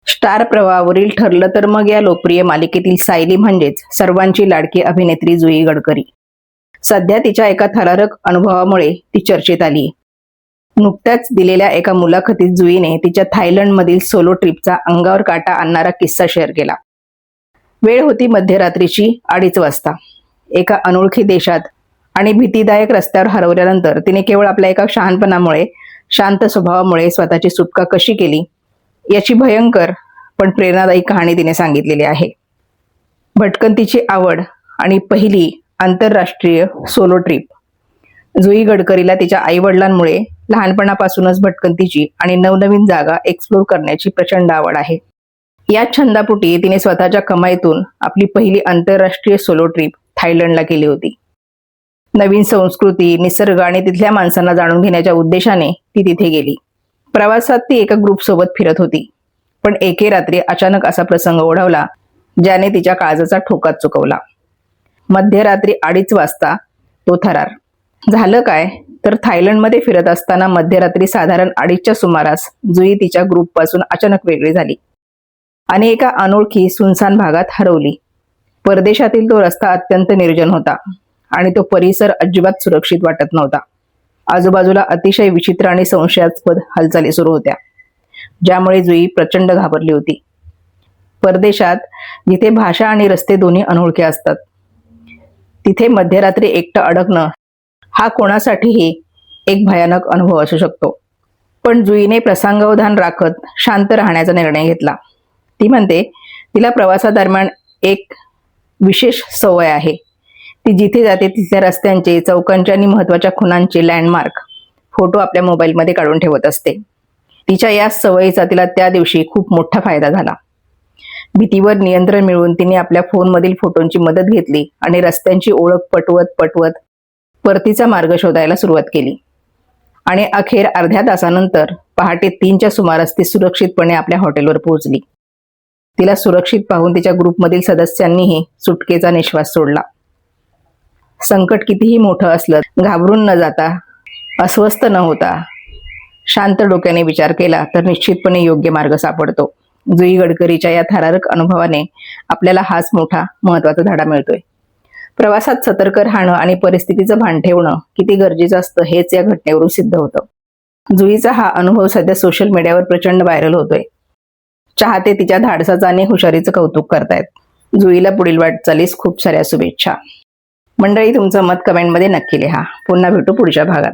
Star प्रवाहावरील ठरलं तर मग या लोकप्रिय मालिकेतील सायली म्हणजेच सर्वांची लाडकी अभिनेत्री जुई गडकरी. सध्या तिच्या एका थरारक अनुभवामुळे ती चर्चेत आली. नुकत्याच दिलेल्या एका मुलाखतीत जुईने तिच्या थायलंडमधील सोलो ट्रिपचा अंगावर काटा आणणारा किस्सा शेअर केला. वेळ होती मध्यरात्रीची 2:30 वाजता. एका अनोळखी देशात आणि भीतीदायक रस्त्यावर हरवल्यानंतर तिने केवळ आपल्या एका शहाणपणामुळे, शांत स्वभावामुळे स्वतःची सुटका कशी केली याची भयंकर पण प्रेरणादायी कहाणी तिने सांगितलेली आहे. भटकंतीची आवड आणि पहिली आंतरराष्ट्रीय सोलो ट्रिप. जुई गडकरीला तिच्या आईवडिलांमुळे लहानपणापासूनच भटकंतीची आणि नवनवीन जागा एक्सप्लोर करण्याची प्रचंड आवड आहे. या छंदापोटी तिने स्वतःच्या कमाईतून आपली पहिली आंतरराष्ट्रीय सोलो ट्रिप थायलंडला केली होती. नवीन संस्कृती, निसर्ग आणि तिथल्या माणसांना जाणून घेण्याच्या उद्देशाने ती तिथे गेली. प्रवासात ती एका ग्रुपसोबत फिरत होती, पण एके रात्री अचानक असा प्रसंग ओढवला ज्याने तिच्या काळजाचा ठोकाच चुकवला. मध्यरात्री 2:30 वाजता तो थरार. झालं काय तर थायलंडमध्ये फिरत असताना मध्यरात्री साधारण 2:30च्या सुमारास जुई तिच्या ग्रुपपासून अचानक वेगळी झाली आणि एका अनोळखी सुनसान भागात हरवली. परदेशातील तो रस्ता अत्यंत निर्जन होता आणि तो परिसर अजिबात सुरक्षित वाटत नव्हता. आजूबाजूला अतिशय विचित्र आणि संशयास्पद हालचाली सुरू होत्या, ज्यामुळे जुई प्रचंड घाबरली होती. परदेशात जिथे भाषा आणि रस्ते दोन्ही अनोळखे असतात, तिथे मध्यरात्री एकटं अडकणं हा कोणासाठीही एक भयानक अनुभव असू शकतो. पण जुईने प्रसंगावधान राखत शांत राहण्याचा निर्णय घेतला. ती म्हणते, तिला प्रवासादरम्यान एक विशेष सवय आहे. ती जिथे जाते तिथल्या रस्त्यांचे, चौकांचे आणि महत्वाच्या खुणांचे लँडमार्क फोटो आपल्या मोबाईलमध्ये काढून ठेवत असते. तिच्या या सवयीचा तिला त्या दिवशी खूप मोठा फायदा झाला. भीतीवर नियंत्रण मिळवून तिने आपल्या फोनमधील फोटोंची मदत घेतली आणि रस्त्यांची ओळख पटवत परतीचा मार्ग शोधायला सुरुवात केली. आणि अखेर अर्ध्या तासानंतर पहाटे 3च्या सुमारास ती सुरक्षितपणे आपल्या हॉटेलवर पोहोचली. तिला सुरक्षित पाहून तिच्या ग्रुपमधील सदस्यांनीही सुटकेचा निश्वास सोडला. संकट कितीही मोठं असलं, घाबरून न जाता, अस्वस्थ न होता, शांत डोक्याने विचार केला तर निश्चितपणे योग्य मार्ग सापडतो. जुई गडकरीच्या या थरारक अनुभवाने आपल्याला हाच मोठा महत्वाचा धडा मिळतोय. प्रवासात सतर्क राहणं आणि परिस्थितीचं भान ठेवणं किती गरजेचं असतं हेच या घटनेवरून सिद्ध होतं. जुईचा हा अनुभव सध्या सोशल मीडियावर प्रचंड व्हायरल होतोय. चाहते तिच्या धाडसाचं आणि हुशारीचं कौतुक करतायत. जुईला पुढील वाटचालीस खूप साऱ्या शुभेच्छा. मंडळी, तुमचं मत कमेंटमध्ये नक्की लिहा. पुन्हा भेटू पुढच्या भागात.